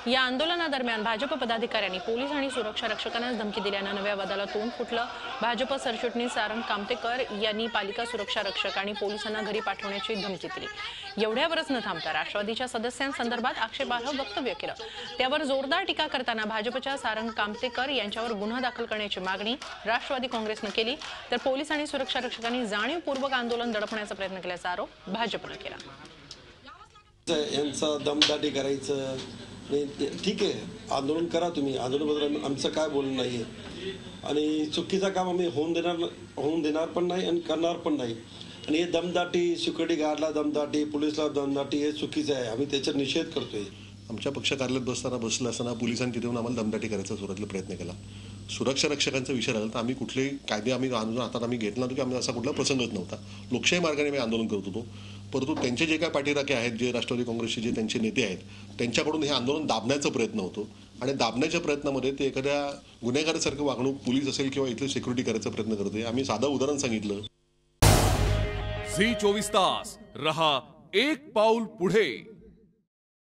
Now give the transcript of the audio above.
या आंदोलनादरम्यान भाजप पदाधिकाऱ्यांनी पोलीस आणि सुरक्षा रक्षकांना धमकी दिल्याने नव्या वादाला तोंड फुटलं। भाजप सरचिटणीस सारंग कामतेकर यांनी पालिका सुरक्षा रक्षक आणि पोलिसांना घरी पाठवण्याची धमकी दिली। एवढ्यावरच न थांबता राष्ट्रवादीच्या सदस्यांसंदर्भात आक्षेपार्ह वक्तव्य केलं। त्यावर जोरदार टीका करताना भाजपच्या सारंग कामतेकर यांच्यावर गुन्हा दाखल करण्याची मागणी राष्ट्रवादी काँग्रेसने केली, तर पोलीस आणि सुरक्षा रक्षकांनी जाणीवपूर्वक आंदोलन दडपण्याचा प्रयत्न केल्याचा आरोप भाजपने केला। यांचा दमदाटी करायचं ठीक आहे, आंदोलन करा तुम्ही, आंदोलनाबद्दल आमचं काय बोलणं नाहीये आणि चुकीचं काम आम्ही होऊन देणार पण नाही आणि करणार पण नाही। आणि हे दमदाटी, सिक्युरिटी गार्डला दमदाटी, पोलिसला दमदाटी हे चुकीचं आहे, आम्ही त्याचा निषेध करतोय। आमच्या पक्ष कार्यालयात बसलं असताना पोलिसांनी तिथे आम्हाला दमदाटी करायचा सुरुवातीला प्रयत्न केला। सुरक्षा रक्षकांचा विषय आला तर आम्ही कुठलेही कायदे आंदोलन हातात घेतला नव्हतो की आम्ही असा कुठला प्रसंगच नव्हता। लोकशाही मार्गाने आम्ही आंदोलन करत होतो, परंतु त्यांचे जे काय पाठीराखे आहेत, जे राष्ट्रवादी काँग्रेसचे जे त्यांचे नेते आहेत, त्यांच्याकडून हे आंदोलन दाबण्याचा प्रयत्न होतो आणि दाबण्याच्या प्रयत्नामध्ये ते एखाद्या गुन्हेगारासारखं वागणूक पोलीस असेल किंवा इथले सिक्युरिटी करायचा प्रयत्न करते। आम्ही साधं उदाहरण सांगितलं। झी 24 तास रहा एक पाऊल पुढे।